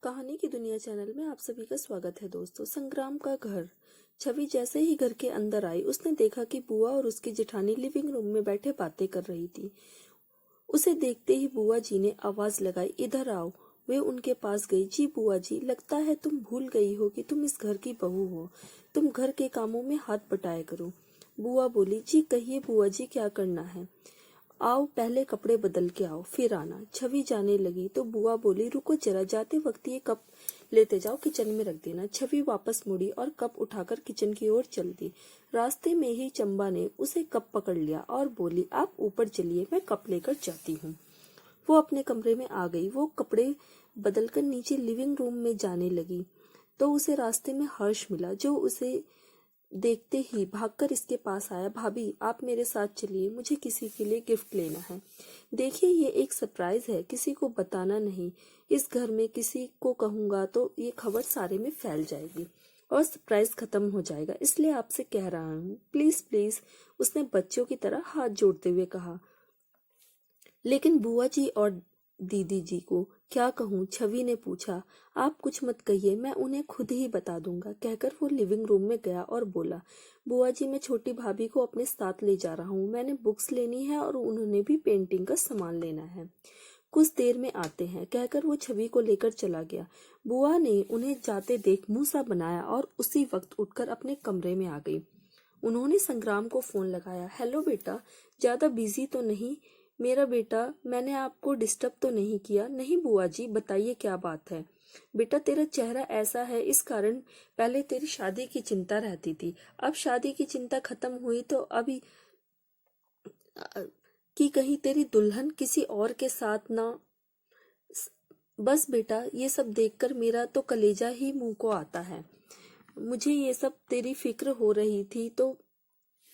कहानी की दुनिया चैनल में आप सभी का स्वागत है दोस्तों। संग्राम का घर। छवि जैसे ही घर के अंदर आई उसने देखा कि बुआ और उसकी जेठानी लिविंग रूम में बैठे बातें कर रही थी। उसे देखते ही बुआ जी ने आवाज लगाई, इधर आओ। वे उनके पास गई। जी बुआ जी, लगता है तुम भूल गई हो कि तुम इस घर की बहू हो। तुम घर के कामों में हाथ बटाया करो। बुआ बोली, जी कहिए बुआ जी, क्या करना है? आओ पहले कपड़े बदल के आओ, फिर आना। छवि जाने लगी तो बुआ बोली, रुको जरा, जाते वक्त ये कप लेते जाओ, किचन में रख देना। छवि वापस मुड़ी और कप उठाकर किचन की ओर चल दी। रास्ते में ही चंबा ने उसे कप पकड़ लिया और बोली, आप ऊपर चलिए, मैं कप लेकर जाती हूँ। वो अपने कमरे में आ गई। वो कपड़े बदलकर नीचे लिविंग रूम में जाने लगी तो उसे रास्ते में हर्ष मिला, जो उसे देखते ही भागकर इसके पास आया। भाभी, आप मेरे साथ चलिए, मुझे किसी के लिए गिफ्ट लेना है। देखिए, ये एक सरप्राइज है, किसी को बताना नहीं। इस घर में किसी को कहूंगा तो ये खबर सारे में फैल जाएगी और सरप्राइज खत्म हो जाएगा, इसलिए आपसे कह रहा हूँ, प्लीज प्लीज। उसने बच्चों की तरह हाथ जोड़ते हुए कहा। लेकिन बुआ जी और दीदी जी को क्या कहूँ? छवि ने पूछा। आप कुछ मत कहिए, मैं उन्हें खुद ही बता दूंगा, कहकर वो लिविंग रूम में गया और बोला, बुआ जी मैं छोटी भाभी को अपने साथ ले जा रहा हूँ। मैंने बुक्स लेनी है और उन्होंने भी पेंटिंग का सामान लेना है। कुछ देर में आते हैं, कहकर वो छवि को लेकर चला गया। बुआ ने उन्हें जाते देख मुंह सा बनाया और उसी वक्त उठकर अपने कमरे में आ गई। उन्होंने संग्राम को फोन लगाया। हेलो बेटा, ज्यादा बिजी तो नहीं? मेरा बेटा, मैंने आपको डिस्टर्ब तो नहीं किया? नहीं बुआ जी, बताइए क्या बात है। बेटा, तेरा चेहरा ऐसा है, इस कारण पहले तेरी शादी की चिंता रहती थी। अब शादी की चिंता खत्म हुई तो अभी कि कहीं तेरी दुल्हन किसी और के साथ ना। बस बेटा, ये सब देखकर मेरा तो कलेजा ही मुंह को आता है। मुझे ये सब तेरी फिक्र हो रही थी तो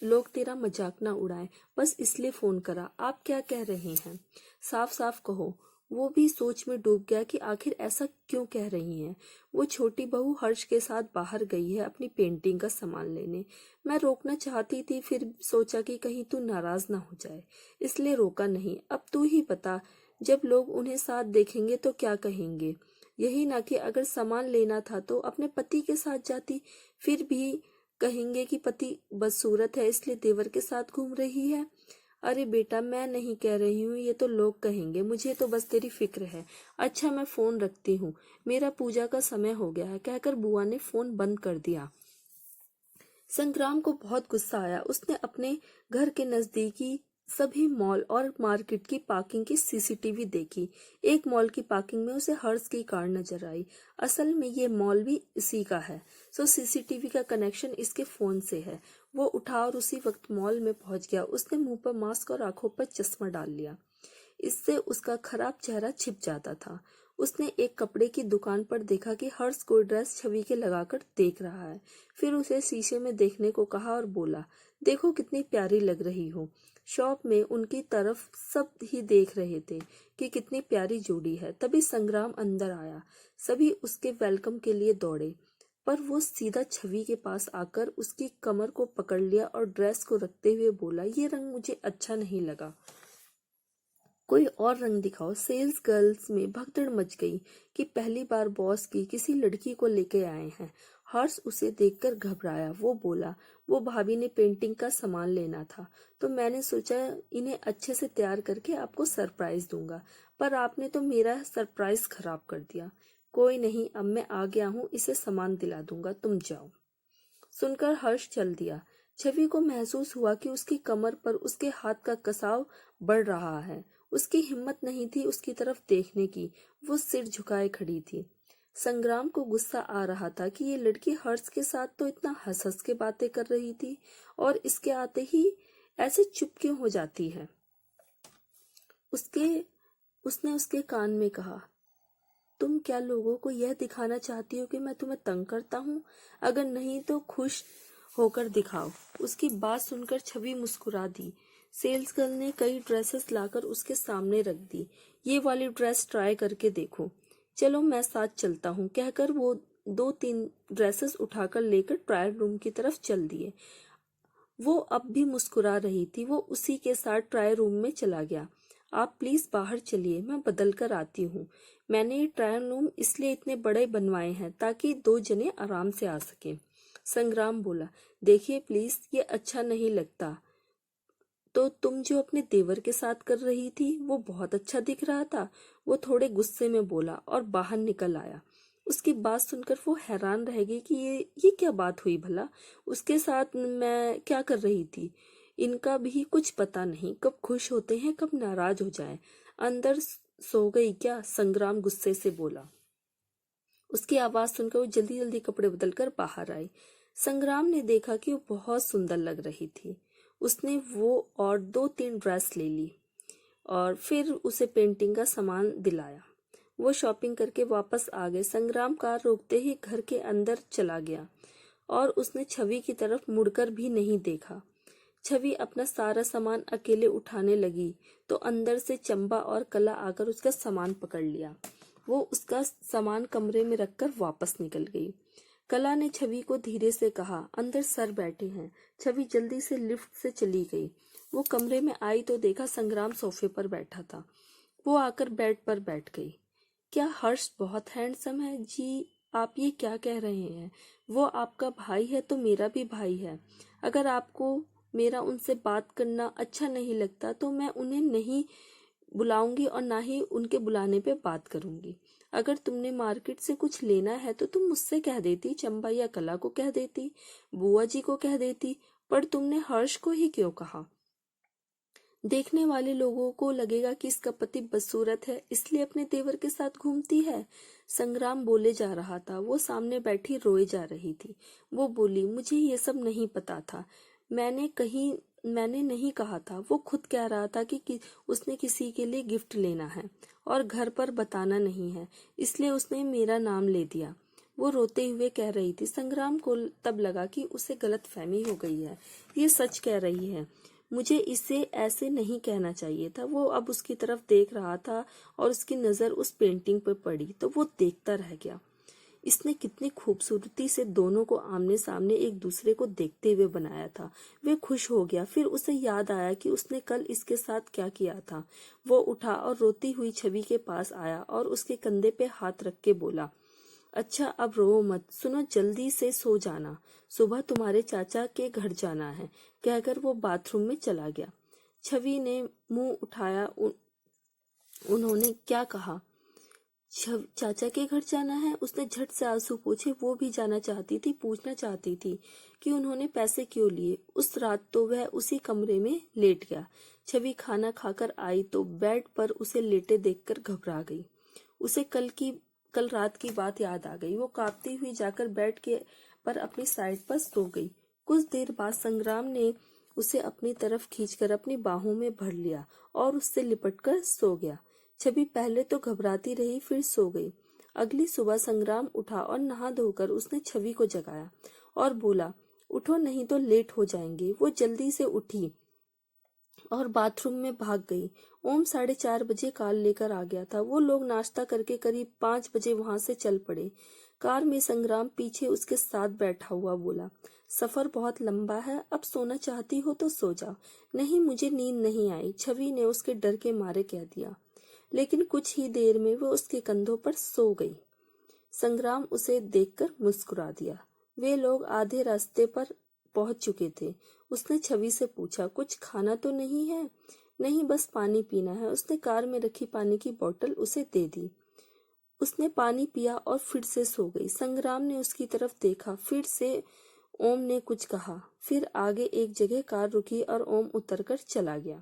लोग तेरा मजाक ना उड़ाएं, बस इसलिए फोन करा। आप क्या कह रहे हैं? साफ साफ कहो। वो भी सोच में डूब गया कि आखिर ऐसा क्यों कह रही हैं। वो छोटी बहू हर्ष के साथ बाहर गई है अपनी पेंटिंग का सामान लेने। मैं रोकना चाहती थी, फिर सोचा कि कहीं तू नाराज ना हो जाए, इसलिए रोका नहीं। अब तू ही बता, जब लोग उन्हें साथ देखेंगे तो क्या कहेंगे? यही ना कि अगर सामान लेना था तो अपने पति के साथ जाती, फिर भी कहेंगे कि पति बदसूरत है इसलिए देवर के साथ घूम रही है। अरे बेटा, मैं नहीं कह रही हूँ, ये तो लोग कहेंगे, मुझे तो बस तेरी फिक्र है। अच्छा, मैं फोन रखती हूँ, मेरा पूजा का समय हो गया है, कहकर बुआ ने फोन बंद कर दिया। संग्राम को बहुत गुस्सा आया। उसने अपने घर के नजदीकी सभी मॉल और मार्केट की पार्किंग की सीसीटीवी देखी। एक मॉल की पार्किंग में उसे हर्ष की कार नजर आई। असल में ये मॉल भी इसी का है, सो सीसीटीवी का कनेक्शन इसके फोन से है। वो उठा और उसी वक्त मॉल में पहुंच गया। उसने मुंह पर मास्क और आंखों पर चश्मा डाल लिया, इससे उसका खराब चेहरा छिप जाता था। उसने एक कपड़े की दुकान पर देखा कि हर्ष कोई ड्रेस छवि के लगाकर देख रहा है। फिर उसे शीशे में देखने को कहा और बोला, देखो कितनी प्यारी लग रही हो। शॉप में उनकी तरफ सब ही देख रहे थे कि कितनी प्यारी जोड़ी है। तभी संग्राम अंदर आया। सभी उसके वेलकम के लिए दौड़े, पर वो सीधा छवि के पास आकर उसकी कमर को पकड़ लिया और ड्रेस को रखते हुए बोला, ये रंग मुझे अच्छा नहीं लगा, कोई और रंग दिखाओ। सेल्स गर्ल्स में भगदड़ मच गई कि पहली बार बॉस की किसी लड़की को लेके आए हैं। हर्ष उसे देखकर घबराया। वो बोला, वो भाभी ने पेंटिंग का सामान लेना था तो मैंने सोचा इन्हें अच्छे से तैयार करके आपको सरप्राइज दूंगा, पर आपने तो मेरा सरप्राइज खराब कर दिया। कोई नहीं, अब मैं आ गया हूँ, इसे सामान दिला दूंगा, तुम जाओ। सुनकर हर्ष चल दिया। छवि को महसूस हुआ कि उसकी कमर पर उसके हाथ का कसाव बढ़ रहा है। उसकी हिम्मत नहीं थी उसकी तरफ देखने की। वो सिर झुकाए खड़ी थी। संग्राम को गुस्सा आ रहा था कि ये लड़की हर्ष के साथ तो इतना हंस हंस के बातें कर रही थी और इसके आते ही ऐसे चुप क्यों हो जाती है। उसके उसने उसके कान में कहा, तुम क्या लोगों को यह दिखाना चाहती हो कि मैं तुम्हें तंग करता हूँ? अगर नहीं तो खुश होकर दिखाओ। उसकी बात सुनकर छवि मुस्कुरा दी। सेल्स गर्ल ने कई ड्रेसेस लाकर उसके सामने रख दी। ये वाली ड्रेस ट्राई करके देखो, चलो मैं साथ चलता हूँ, कहकर वो 2-3 ड्रेसेस उठाकर लेकर ट्रायल रूम की तरफ चल दिए। वो अब भी मुस्कुरा रही थी। वो उसी के साथ ट्रायल रूम में चला गया। आप प्लीज बाहर चलिए, मैं बदल कर आती हूँ। मैंने ये ट्रायल रूम इसलिए इतने बड़े बनवाए हैं ताकि 2 जने आराम से आ सके। संग्राम बोला, देखिए प्लीज, ये अच्छा नहीं लगता। तो तुम जो अपने देवर के साथ कर रही थी वो बहुत अच्छा दिख रहा था। वो थोड़े गुस्से में बोला और बाहर निकल आया। उसकी बात सुनकर वो हैरान रह गई कि ये क्या बात हुई भला। उसके साथ मैं क्या कर रही थी। इनका भी कुछ पता नहीं, कब खुश होते हैं कब नाराज हो जाए। अंदर सो गई क्या, संग्राम गुस्से से बोला। उसकी आवाज सुनकर वो जल्दी जल्दी कपड़े बदलकर बाहर आई। संग्राम ने देखा कि वो बहुत सुंदर लग रही थी। उसने वो और 2-3 ड्रेस ले ली और फिर उसे पेंटिंग का सामान दिलाया। वो शॉपिंग करके वापस आ गए। संग्राम कार रोकते ही घर के अंदर चला गया और उसने छवि की तरफ मुड़कर भी नहीं देखा। छवि अपना सारा सामान अकेले उठाने लगी तो अंदर से चंबा और कला आकर उसका सामान पकड़ लिया। वो उसका सामान कमरे में रखकर वापस निकल गई। कला ने छवि को धीरे से कहा, अंदर सर बैठे हैं। छवि जल्दी से लिफ्ट से चली गई। वो कमरे में आई तो देखा संग्राम सोफे पर बैठा था। वो आकर बेड पर बैठ गई। क्या हर्ष बहुत हैंडसम है जी? आप ये क्या कह रहे हैं? वो आपका भाई है तो मेरा भी भाई है। अगर आपको मेरा उनसे बात करना अच्छा नहीं लगता तो मैं उन्हें नहीं बुलाऊंगी और ना ही उनके बुलाने पे बात करूंगी। अगर तुमने मार्केट से कुछ लेना है तो तुम मुझसे कह देती, चंबा या कला को कह देती, बुआ जी को कह देती, पर तुमने हर्ष को ही क्यों कहा? देखने वाले लोगों को लगेगा कि इसका पति बदसूरत है, इसलिए अपने देवर के साथ घूमती है। संग्राम बोले जा रहा था। वो सामने बैठी रोए जा रही थी। वो बोली, मुझे ये सब नहीं पता था। मैंने नहीं कहा था। वो खुद कह रहा था कि उसने किसी के लिए गिफ्ट लेना है और घर पर बताना नहीं है, इसलिए उसने मेरा नाम ले दिया। वो रोते हुए कह रही थी। संग्राम को तब लगा कि उसे गलतफहमी हो गई है। ये सच कह रही है, मुझे इसे ऐसे नहीं कहना चाहिए था। वो अब उसकी तरफ देख रहा था और उसकी नजर उस पेंटिंग पर पड़ी तो वो देखता रह गया। इसने कितनी खूबसूरती से दोनों को आमने सामने एक दूसरे को देखते हुए बनाया था। वे खुश हो गया। फिर उसे याद आया कि उसने कल इसके साथ क्या किया था। वो उठा और रोती हुई छवि के पास आया और उसके कंधे पे हाथ रख के बोला, अच्छा अब रो मत, सुनो जल्दी से सो जाना, सुबह तुम्हारे चाचा के घर जाना है, कहकर वो बाथरूम में चला गया। छवि ने मुंह उठाया। उन्होंने क्या कहा? चाचा के घर जाना है? उसने झट से आंसू पोंछे। वो भी जाना चाहती थी, पूछना चाहती थी कि उन्होंने पैसे क्यों लिए। उस रात तो वह उसी कमरे में लेट गया। छवि खाना खाकर आई तो बेड पर उसे लेटे देखकर घबरा गई। उसे कल रात की बात याद आ गई। वो कांपती हुई जाकर बेड के पर अपनी साइड पर सो गई। कुछ देर बाद संग्राम ने उसे अपनी तरफ खींचकर अपनी बाहों में भर लिया और उससे लिपटकर सो गया। छवि पहले तो घबराती रही, फिर सो गई। अगली सुबह संग्राम उठा और नहा धोकर उसने छवि को जगाया और बोला, उठो नहीं तो लेट हो जाएंगे। वो जल्दी से उठी और बाथरूम में भाग गई। ओम 4:30 बजे कार लेकर आ गया था। वो लोग नाश्ता करके करीब 5 बजे वहां से चल पड़े। कार में संग्राम पीछे उसके साथ बैठा हुआ बोला, सफर बहुत लंबा है, अब सोना चाहती हो तो सो जाओ। नहीं, मुझे नींद नहीं आई, छवि ने उसके डर के मारे कह दिया। लेकिन कुछ ही देर में वो उसके कंधों पर सो गई। संग्राम उसे देखकर मुस्कुरा दिया। वे लोग आधे रास्ते पर पहुंच चुके थे। उसने छवि से पूछा, कुछ खाना तो नहीं है? नहीं, बस पानी पीना है। उसने कार में रखी पानी की बोतल उसे दे दी। उसने पानी पिया और फिर से सो गई। संग्राम ने उसकी तरफ देखा। फिर से ओम ने कुछ कहा। फिर आगे एक जगह कार रुकी और ओम उतरकर चला गया।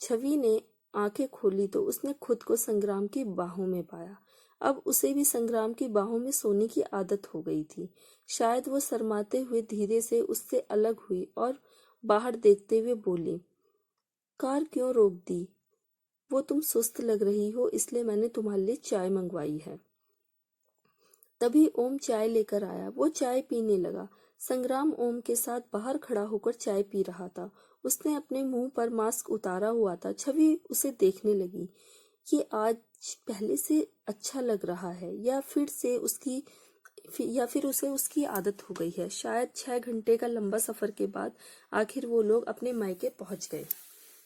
छवि ने आंखें खोली तो उसने खुद को संग्राम की बाहों में पाया। अब उसे भी संग्राम की बाहों में सोने की आदत हो गई थी। शायद वो शर्माते हुए धीरे से उससे अलग हुई और बाहर देखते हुए बोली, कार क्यों रोक दी? वो तुम सुस्त लग रही हो, इसलिए मैंने तुम्हारे लिए चाय मंगवाई है। तभी ओम चाय लेकर आया। वो चाय पीने लगा। संग्राम ओम के साथ बाहर खड़ा होकर चाय पी रहा था। उसने अपने मुंह पर मास्क उतारा हुआ था। छवि उसे देखने लगी। ये आज पहले से अच्छा लग रहा है या फिर उसे उसकी आदत हो गई है। शायद 6 घंटे का लंबा सफर के बाद आखिर वो लोग अपने मायके पहुंच गए।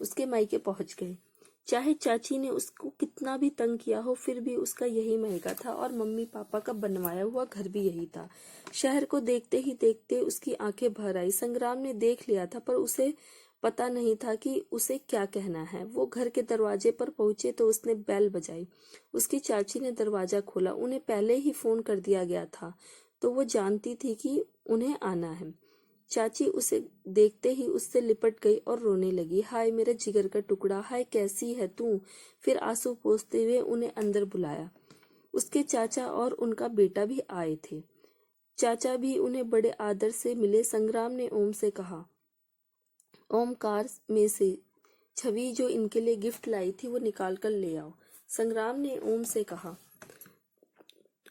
उसके मायके पहुंच गए। चाहे चाची ने उसको कितना भी तंग किया हो, फिर भी उसका यही महका था और मम्मी पापा का बनवाया हुआ घर भी यही था। शहर को देखते ही देखते उसकी आंखें भर आई। संग्राम ने देख लिया था, पर उसे पता नहीं था कि उसे क्या कहना है। वो घर के दरवाजे पर पहुंचे तो उसने बेल बजाई। उसकी चाची ने दरवाजा खोला। उन्हें पहले ही फोन कर दिया गया था, तो वो जानती थी कि उन्हें आना है। चाची उसे देखते ही उससे लिपट गई और रोने लगी। हाय मेरा जिगर का टुकड़ा, हाय कैसी है तू। फिर आंसू पोंछते हुए उन्हें अंदर बुलाया। उसके चाचा और उनका बेटा भी आए थे। चाचा भी उन्हें बड़े आदर से मिले। संग्राम ने ओम से कहा, ओम कार में से छवि जो इनके लिए गिफ्ट लाई थी वो निकाल कर ले आओ। संग्राम ने ओम से कहा,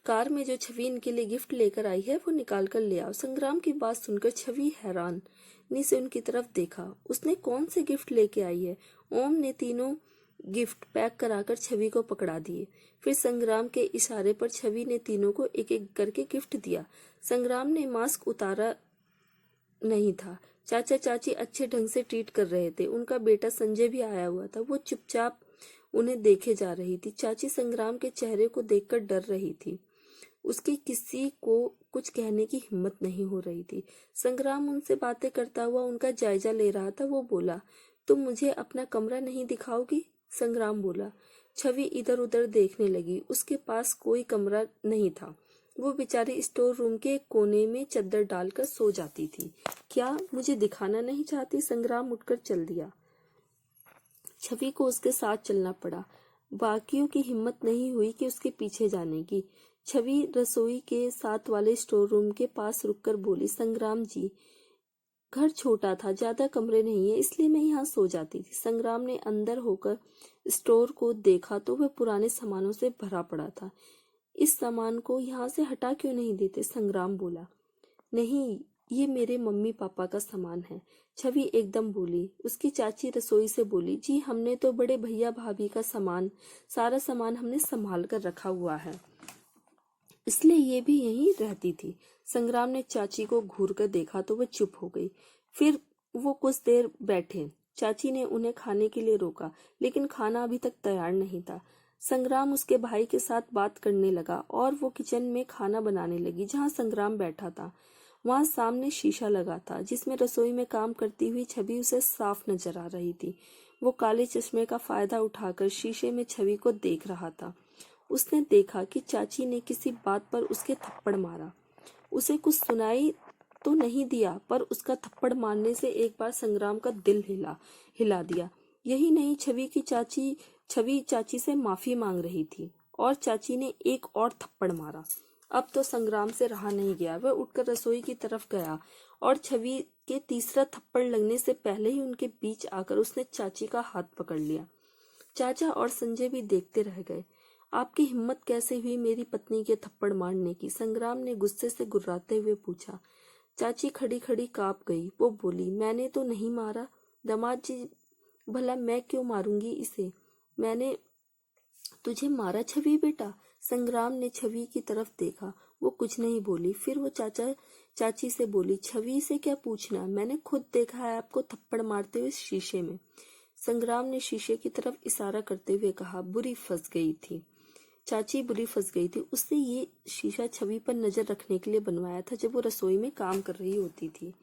कार में जो छवि इनके लिए गिफ्ट लेकर आई है वो निकाल कर ले आओ। संग्राम की बात सुनकर छवि हैरानी से उनकी तरफ देखा। उसने कौन से गिफ्ट लेके आई है? ओम ने तीनों गिफ्ट पैक कराकर छवि को पकड़ा दिए। फिर संग्राम के इशारे पर छवि ने तीनों को एक एक करके गिफ्ट दिया। संग्राम ने मास्क उतारा नहीं था। चाचा चाची अच्छे ढंग से ट्रीट कर रहे थे। उनका बेटा संजय भी आया हुआ था। वो चुपचाप उन्हें देखे जा रही थी। चाची संग्राम के चेहरे को देखकर डर रही थी। उसकी किसी को कुछ कहने की हिम्मत नहीं हो रही थी। संग्राम उनसे बातें करता हुआ उनका जायजा ले रहा था। वो बोला, तुम मुझे अपना कमरा नहीं दिखाओगी? संग्राम बोला। छवि इधर उधर देखने लगी। उसके पास कोई कमरा नहीं था। वो बेचारी स्टोर रूम के एक कोने में चद्दर डालकर सो जाती थी। क्या मुझे दिखाना नहीं चाहती? संग्राम उठकर चल दिया। छवि को उसके साथ चलना पड़ा। बाकियों की हिम्मत नहीं हुई कि उसके पीछे जाने की। छवि रसोई के साथ वाले स्टोर रूम के पास रुककर बोली, संग्राम जी, घर छोटा था, ज्यादा कमरे नहीं है, इसलिए मैं यहाँ सो जाती थी। संग्राम ने अंदर होकर स्टोर को देखा तो वह पुराने सामानों से भरा पड़ा था। इस सामान को यहाँ से हटा क्यों नहीं देते? संग्राम बोला। नहीं, ये मेरे मम्मी पापा का सामान है, छवि एकदम बोली। उसकी चाची रसोई से बोली, जी हमने तो बड़े भैया भाभी का सारा सामान हमने संभाल कर रखा हुआ है, इसलिए ये भी यहीं रहती थी। संग्राम ने चाची को घूर कर देखा तो वह चुप हो गई। फिर वो कुछ देर बैठे। चाची ने उन्हें खाने के लिए रोका, लेकिन खाना अभी तक तैयार नहीं था। संग्राम उसके भाई के साथ बात करने लगा और वो किचन में खाना बनाने लगी जहाँ संग्राम बैठा था। वहां सामने शीशा लगा था जिसमें रसोई में काम करती हुई छवि उसे साफ नजर आ रही थी। वो काले चश्मे का फायदा उठाकर शीशे में छवि को देख रहा था। उसने देखा कि चाची ने किसी बात पर उसके थप्पड़ मारा। उसे कुछ सुनाई तो नहीं दिया, पर उसका थप्पड़ मारने से एक बार संग्राम का दिल हिला दिया। यही नहीं, छवि चाची से माफी मांग रही थी और चाची ने एक और थप्पड़ मारा। अब तो संग्राम से रहा नहीं गया। वह उठकर रसोई की तरफ गया और छवि के तीसरा थप्पड़ लगने से पहले ही उनके बीच आकर उसने चाची का हाथ पकड़ लिया। चाचा और संजय भी देखते रह गए। आपकी हिम्मत कैसे हुई मेरी पत्नी के थप्पड़ मारने की? संग्राम ने गुस्से से गुर्राते हुए पूछा। चाची खड़ी खड़ी कांप गई। वो बोली, मैंने तो नहीं मारा दामाद जी, भला मैं क्यों मारूंगी इसे? मैंने तुझे मारा छवि बेटा? संग्राम ने छवि की तरफ देखा। वो कुछ नहीं बोली। फिर वो चाची से बोली, छवि से क्या पूछना, मैंने खुद देखा है आपको थप्पड़ मारते हुए शीशे में। संग्राम ने शीशे की तरफ इशारा करते हुए कहा, बुरी फंस गई थी चाची, बुरी फंस गई थी। उसने ये शीशा छवि पर नजर रखने के लिए बनवाया था जब वो रसोई में काम कर रही होती थी।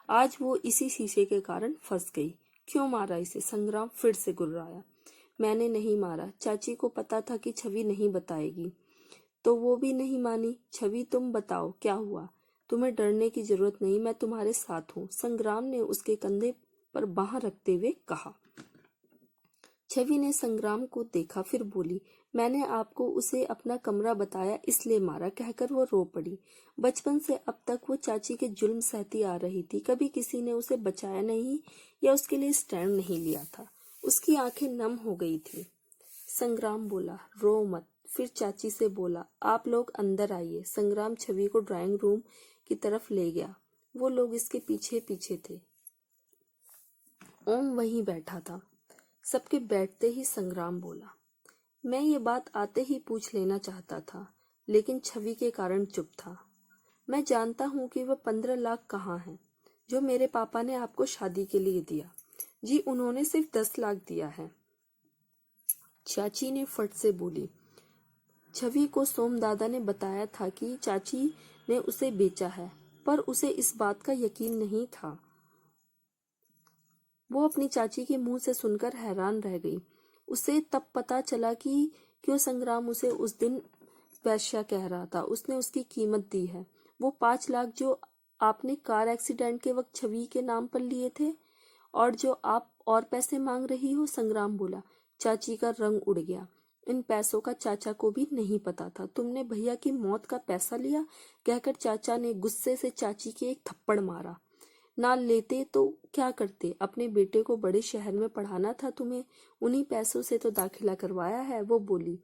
आज वो इसी शीशे के कारण फंस गई। क्यों मारा इसे? संग्राम फिर से गुर्राया। मैंने नहीं मारा। चाची को पता था कि छवि नहीं बताएगी, तो वो भी नहीं मानी। छवि तुम बताओ क्या हुआ? तुम्हें डरने की जरूरत नहीं, मैं तुम्हारे साथ हूँ, संग्राम ने उसके कंधे पर बाह रखते हुए कहा। छवि ने संग्राम को देखा, फिर बोली, मैंने आपको उसे अपना कमरा बताया इसलिए मारा, कहकर वो रो पड़ी। बचपन से अब तक वो चाची के जुल्म सहती आ रही थी। कभी किसी ने उसे बचाया नहीं या उसके लिए स्टैंड नहीं लिया था। उसकी आंखें नम हो गई थी। संग्राम बोला, रो मत। फिर चाची से बोला, आप लोग अंदर आइए। संग्राम छवि को ड्राइंग रूम की तरफ ले गया। वो लोग इसके पीछे पीछे थे। ओम वहीं बैठा था। सबके बैठते ही संग्राम बोला, मैं ये बात आते ही पूछ लेना चाहता था, लेकिन छवि के कारण चुप था। मैं जानता हूँ कि वह 15 लाख कहाँ है जो मेरे पापा ने आपको शादी के लिए दिया। जी उन्होंने सिर्फ 10 लाख दिया है। चाची ने फट से बोली। छवि को सोमदादा ने बताया था कि चाची ने उसे बेचा है, पर उसे इस बात का यकीन नहीं था। वो अपनी चाची के मुंह से सुनकर हैरान रह गई। उसे तब पता चला कि क्यों संग्राम उसे उस दिन वैश्या कह रहा था। उसने उसकी कीमत दी है। वो 5 लाख जो आपने कार एक्सीडेंट के वक्त छवि के नाम पर लिए थे, और जो आप और पैसे मांग रही हो, संग्राम बोला। चाची का रंग उड़ गया। इन पैसों का चाचा को भी नहीं पता था। तुमने भैया की मौत का पैसा लिया, कहकर चाचा ने गुस्से से चाची के एक थप्पड़ मारा। ना लेते तो क्या करते? अपने बेटे को बड़े शहर में पढ़ाना था तुम्हें, उन्हीं पैसों से तो दाखिला करवाया है, वो बोली।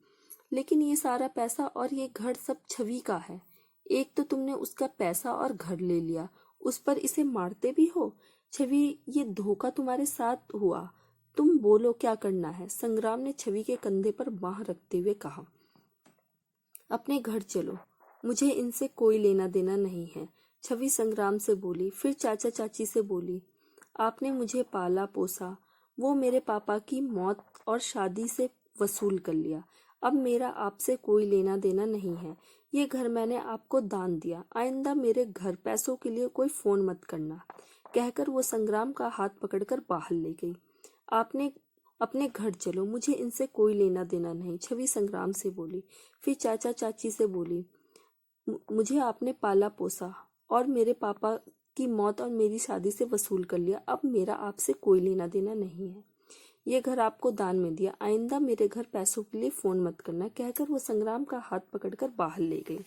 लेकिन ये सारा पैसा और ये घर सब छवि का है। एक तो तुमने उसका पैसा और घर ले लिया, उस पर इसे मारते भी हो। छवि, ये धोखा तुम्हारे साथ हुआ। तुम बोलो क्या करना है? संग्राम ने छवि के कंधे पर बांह रखते हुए कहा। अपने घर चलो, मुझे इनसे कोई लेना देना नहीं है, छवि संग्राम से बोली। फिर चाचा चाची से बोली, आपने मुझे पाला पोसा, वो मेरे पापा की मौत और शादी से वसूल कर लिया। अब मेरा आपसे कोई लेना देना नहीं है। ये घर मैंने आपको दान दिया। आइंदा मेरे घर पैसों के लिए कोई फोन मत करना, कहकर वो संग्राम का हाथ पकड़कर बाहर ले गई। आपने अपने घर चलो, मुझे इनसे कोई लेना देना नहीं, छवि संग्राम से बोली। फिर चाचा चाची से बोली, मुझे आपने पाला पोसा और मेरे पापा की मौत और मेरी शादी से वसूल कर लिया। अब मेरा आपसे कोई लेना देना नहीं है। ये घर आपको दान में दिया। आइंदा मेरे घर पैसों के लिए फोन मत करना, कहकर वो संग्राम का हाथ पकड़कर बाहर ले गई।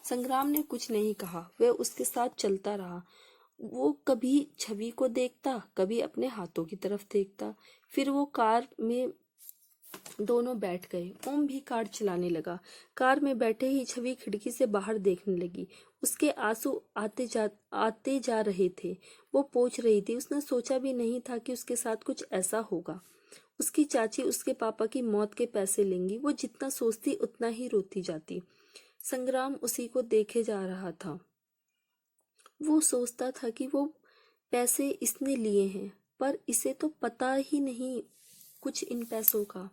संग्राम ने कुछ नहीं कहा। वह उसके साथ चलता रहा। वो कभी छवि को देखता, कभी अपने हाथों की तरफ देखता। फिर वो कार में दोनों बैठ गए। ओम भी कार चलाने लगा। कार में बैठे ही छवि खिड़की से बाहर देखने लगी। उसके आंसू आते जा रहे थे। वो पोंछ रही थी। उसने सोचा भी नहीं था कि उसके साथ कुछ ऐसा होगा। उसकी चाची उसके पापा की मौत के पैसे लेंगी। वो जितना सोचती उतना ही रोती जाती। संग्राम उसी को देखे जा रहा था। वो सोचता था कि वो पैसे इसने लिए हैं, पर इसे तो पता ही नहीं कुछ इन पैसों का।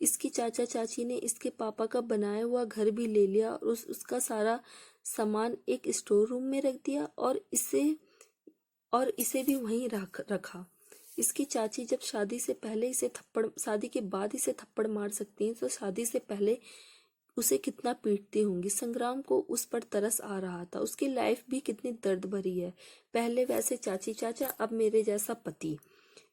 इसकी चाचा चाची ने इसके पापा का बनाया हुआ घर भी ले लिया और उसका सारा सामान एक स्टोर रूम में रख दिया और इसे भी वहीं रखा। इसकी चाची जब शादी के बाद इसे थप्पड़ मार सकती हैं, तो शादी से पहले उसे कितना पीटती होंगी। संग्राम को उस पर तरस आ रहा था। उसकी लाइफ भी कितनी दर्द भरी है। पहले वैसे चाची चाचा, अब मेरे जैसा पति।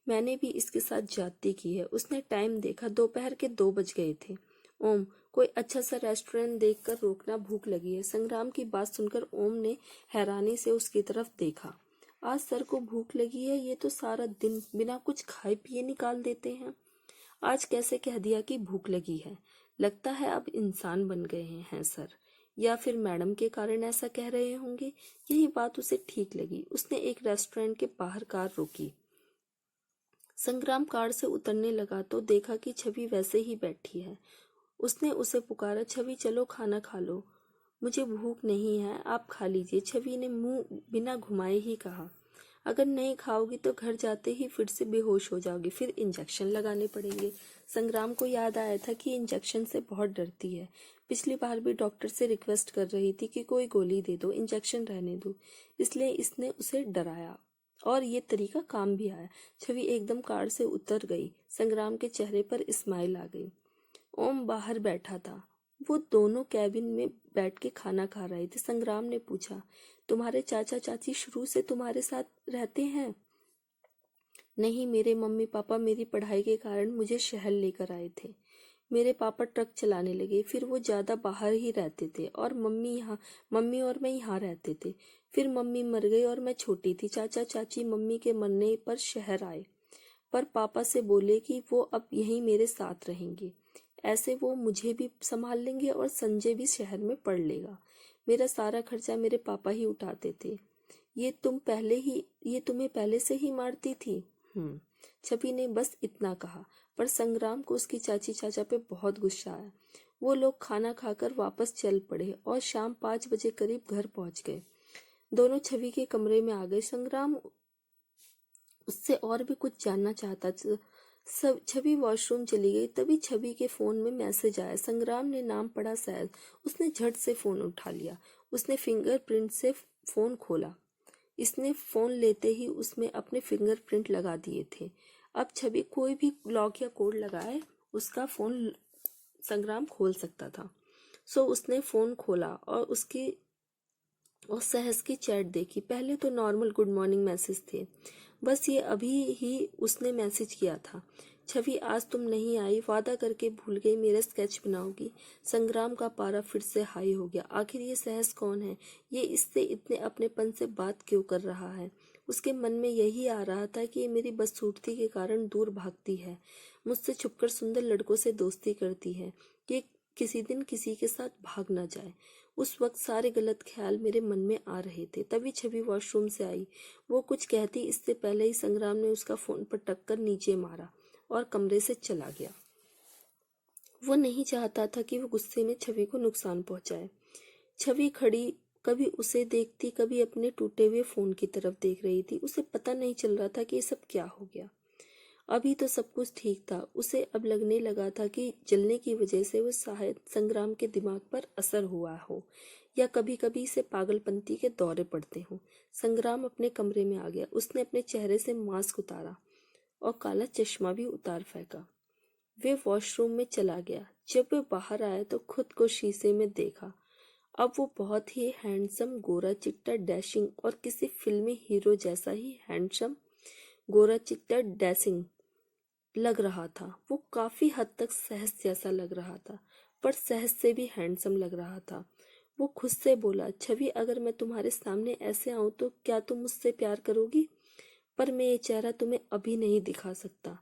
मैंने भी इसके साथ ज्यादती की है। उसने टाइम देखा, दोपहर के 2 बज गए थे। ओम, कोई अच्छा सा रेस्टोरेंट देखकर रोकना, भूख लगी है। संग्राम की बात सुनकर ओम ने हैरानी से उसकी तरफ देखा। आज सर को भूख लगी है? ये तो सारा दिन बिना कुछ खाए पिए निकाल देते हैं। आज कैसे कह दिया कि भूख लगी है? लगता है अब इंसान बन गए हैं सर, या फिर मैडम के कारण ऐसा कह रहे होंगे। यही बात उसे ठीक लगी। उसने एक रेस्टोरेंट के बाहर कार रोकी। संग्राम कार से उतरने लगा तो देखा कि छवि वैसे ही बैठी है। उसने उसे पुकारा, छवि चलो खाना खा लो। मुझे भूख नहीं है, आप खा लीजिए, छवि ने मुंह बिना घुमाए ही कहा। अगर नहीं खाओगी तो घर जाते ही फिर से बेहोश हो जाओगी, फिर इंजेक्शन लगाने पड़ेंगे। संग्राम को याद आया था कि इंजेक्शन से बहुत डरती है। पिछली बार भी डॉक्टर से रिक्वेस्ट कर रही थी कि कोई गोली दे दो, इंजेक्शन रहने दो, इसलिए इसने उसे डराया और ये तरीका काम भी आया। छवि एकदम कार से उतर गई। संग्राम के चेहरे पर स्माइल आ गई। ओम बाहर बैठा था। वो दोनों कैबिन में बैठ के खाना खा रहे थे। संग्राम ने पूछा, तुम्हारे चाचा चाची शुरू से तुम्हारे साथ रहते हैं? नहीं, मेरे मम्मी पापा मेरी पढ़ाई के कारण मुझे शहर लेकर आए थे। मेरे पापा ट्रक चलाने लगे, फिर वो ज्यादा बाहर ही रहते थे और मम्मी और मैं यहाँ रहते थे। फिर मम्मी मर गई और मैं छोटी थी। चाचा चाची मम्मी के मरने पर शहर आए, पर पापा से बोले कि वो अब यहीं मेरे साथ रहेंगे। ऐसे वो मुझे भी संभाल लेंगे और संजय भी शहर में पढ़ लेगा। मेरा सारा खर्चा मेरे पापा ही उठाते थे। ये तुम्हें पहले से ही मारती थी? छवि ने बस इतना कहा, पर संग्राम को उसकी चाची चाचा पे बहुत गुस्सा आया। वो लोग खाना खाकर वापस चल पड़े और शाम 5 बजे करीब घर पहुंच गए। दोनों छवि के कमरे में आ गए। संग्राम उससे और भी कुछ जानना चाहता सब छवि वॉशरूम चली गई। तभी छवि के फोन में मैसेज आया। संग्राम ने नाम पढ़ा सहज। उसने झट से फोन उठा लिया। उसने फिंगरप्रिंट से फोन खोला। इसने फोन लेते ही उसमें अपने फिंगरप्रिंट लगा दिए थे। अब छवि कोई भी लॉक या कोड लगाए उसका फोन संग्राम खोल सकता था। सो उसने फोन खोला और सहज की चैट देखी। पहले तो नॉर्मल गुड मॉर्निंग मैसेज थे। बस ये अभी ही उसने मैसेज किया था। छवि, आज तुम नहीं आई, वादा करके भूल गई मेरा स्केच बनाओगी। संग्राम का पारा फिर से हाई हो गया। आखिर ये सहज कौन है? ये इससे इतने अपनेपन से बात क्यों कर रहा है? उसके मन में यही आ रहा था कि ये मेरी बदसूरती के कारण दूर भागती है, मुझसे छुपकर सुंदर लड़कों से दोस्ती करती है, कि किसी दिन किसी के साथ भाग ना जाए। उस वक्त सारे गलत ख्याल मेरे मन में आ रहे थे। तभी छवि वॉशरूम से आई। वो कुछ कहती इससे पहले ही संग्राम ने उसका फोन पटक कर नीचे मारा और कमरे से चला गया। वो नहीं चाहता था कि वो गुस्से में छवि को नुकसान पहुंचाए। छवि खड़ी कभी उसे देखती, कभी अपने टूटे हुए फोन की तरफ देख रही थी। उसे पता नहीं चल रहा था कि ये सब क्या हो गया। अभी तो सब कुछ ठीक था। उसे अब लगने लगा था कि जलने की वजह से वो शायद संग्राम के दिमाग पर असर हुआ हो, या कभी कभी इसे पागलपंती के दौरे पड़ते हों। संग्राम अपने कमरे में आ गया। उसने अपने चेहरे से मास्क उतारा और काला चश्मा भी उतार फेंका। वे वॉशरूम में चला गया। जब वे बाहर आया तो खुद को शीशे में देखा। अब वो बहुत ही हैंडसम, गोरा चिट्टा, डैशिंग और किसी फिल्मी हीरो जैसा ही हैंडसम, गोरा चिट्टा, डैशिंग लग रहा था। वो काफी हद तक सहज जैसा लग रहा था, पर सहज से भी हैंडसम लग रहा था। वो खुद से बोला, छवि, अगर मैं तुम्हारे सामने ऐसे आऊं तो क्या तुम मुझसे प्यार करोगी? पर मैं ये चेहरा तुम्हें अभी नहीं दिखा सकता,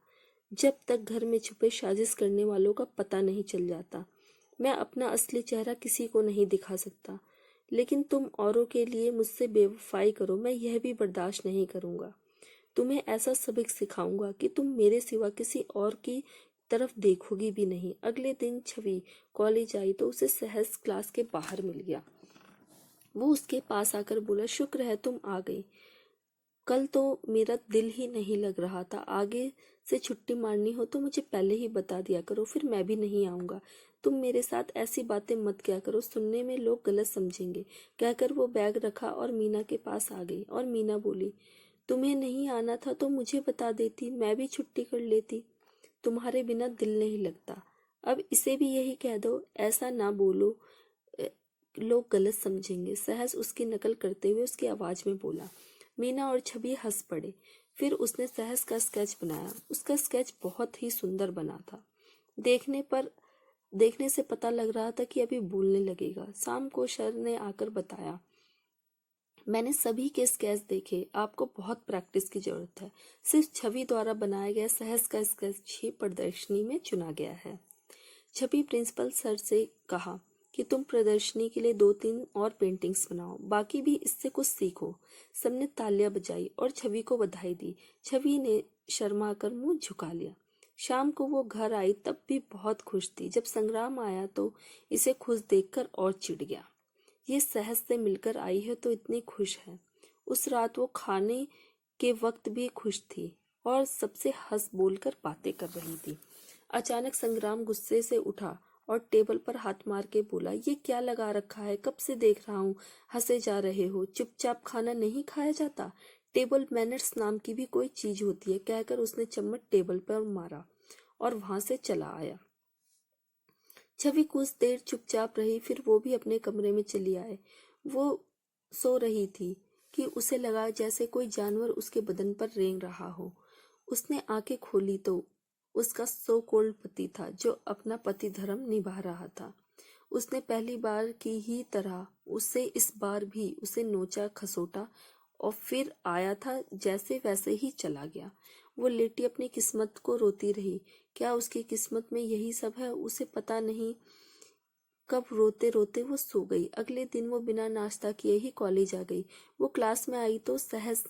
जब तक घर में छुपे साजिश करने वालों का पता नहीं चल जाता। मैं अपना असली चेहरा किसी को नहीं दिखा सकता, लेकिन तुम औरों के लिए मुझसे बेवफाई करो, मैं यह भी बर्दाश्त नहीं करूंगा। तुम्हें ऐसा सबक सिखाऊंगा कि तुम मेरे सिवा किसी और की तरफ देखोगी भी नहीं। अगले दिन छवि कॉलेज आई तो उसे सहज क्लास के बाहर मिल गया। वो उसके पास आकर बोला, शुक्र है तुम आ गई। कल तो मेरा दिल ही नहीं लग रहा था। आगे से छुट्टी मारनी हो तो मुझे पहले ही बता दिया करो, फिर मैं भी नहीं आऊंगा। तुम मेरे साथ ऐसी बातें मत किया करो, सुनने में लोग गलत समझेंगे। कहकर वो बैग रखा और मीना के पास आ गई। और मीना बोली, तुम्हें नहीं आना था तो मुझे बता देती, मैं भी छुट्टी कर लेती। तुम्हारे बिना दिल नहीं लगता। अब इसे भी यही कह दो, ऐसा ना बोलो, अ, लोग गलत समझेंगे। सहज उसकी नकल करते हुए उसकी आवाज में बोला। मीना और छवि हंस पड़े। फिर उसने सहज का स्केच बनाया। उसका स्केच बहुत ही सुंदर बना था। देखने से पता लग रहा था कि अभी बोलने लगेगा। शाम को सर ने आकर बताया, मैंने सभी के स्केच देखे, आपको बहुत प्रैक्टिस की जरूरत है। सिर्फ छवि द्वारा बनाया गया सहज का स्केच ही प्रदर्शनी में चुना गया है। छवि प्रिंसिपल सर से कहा कि तुम प्रदर्शनी के लिए 2-3 और पेंटिंग्स बनाओ, बाकी भी इससे कुछ सीखो। सबने तालियां बजाई और छवि को बधाई दी। छवि ने शर्मा कर मुंह झुका लिया। शाम को वो घर आई तब भी बहुत खुश थी। जब संग्राम आया तो इसे खुश देखकर और चिढ़ गया। ये सहज से मिलकर आई है तो इतनी खुश है। उस रात वो खाने के वक्त भी खुश थी और सबसे हंस बोलकर बातें कर रही थी। अचानक संग्राम गुस्से से उठा और टेबल पर हाथ मार के बोला, ये क्या लगा रखा है? कब से देख रहा हूँ हंसे जा रहे हो। चुपचाप खाना नहीं खाया जाता? टेबल मैनर्स नाम की भी कोई चीज होती है। कहकर उसने चम्मच टेबल पर मारा और वहां से चला आया। छवि कुछ देर चुपचाप रही, फिर वो भी अपने कमरे में चली आए। वो सो रही थी कि उसे लगा जैसे कोई जानवर उसके बदन पर रेंग रहा हो। उसने आंखें खोली तो उसका सो कोल्ड पति था, जो अपना पति धर्म निभा रहा था। उसने पहली बार की ही तरह उसे इस बार भी उसे नोचा खसोटा और फिर आया था जैसे वैसे ही चला गया। वो लेटी अपनी किस्मत को रोती रही। क्या उसकी किस्मत में यही सब है? उसे पता नहीं कब रोते रोते वो सो गई। अगले दिन वो बिना नाश्ता किए ही कॉलेज आ गई। वो क्लास में आई तो सहज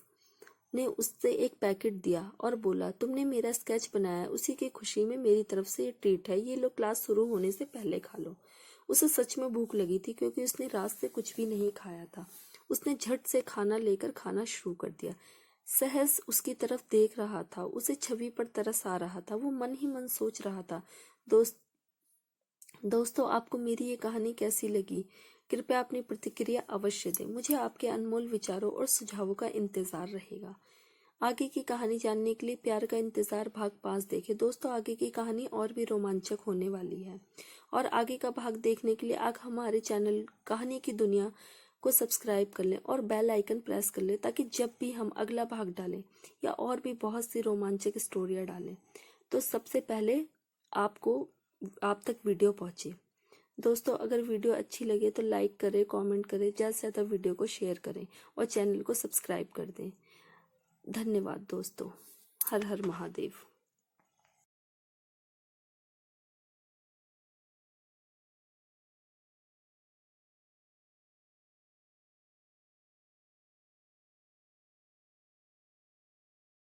ने उससे एक पैकेट दिया और बोला, तुमने मेरा स्केच बनाया, उसी की खुशी में मेरी तरफ से ये ट्रीट है, ये लो, क्लास शुरू होने से पहले खा लो। उसे सच में भूख लगी थी क्योंकि उसने रात से कुछ भी नहीं खाया था। उसने झट से खाना लेकर खाना शुरू कर दिया। सहस उसकी तरफ देख रहा था। उसे छवि पर तरस आ रहा था। वो मन ही मन सोच रहा था, दोस्तों आपको मेरी ये कहानी कैसी लगी? कृपया अपनी प्रतिक्रिया अवश्य दें। मुझे आपके अनमोल विचारों और सुझावों का इंतजार रहेगा। आगे की कहानी जानने के लिए प्यार का इंतजार भाग 5 देखें। दोस्तों आगे की कहानी और भी रोमांचक होने वाली है और आगे का भाग देखने के लिए आप हमारे चैनल कहानी की दुनिया को सब्सक्राइब कर लें और बेल आइकन प्रेस कर लें, ताकि जब भी हम अगला भाग डालें या और भी बहुत सी रोमांचक स्टोरियाँ डालें तो सबसे पहले आप तक वीडियो पहुंचे। दोस्तों अगर वीडियो अच्छी लगे तो लाइक करें, कमेंट करें, ज़्यादा से ज़्यादा वीडियो को शेयर करें और चैनल को सब्सक्राइब कर दें। धन्यवाद दोस्तों। हर हर महादेव।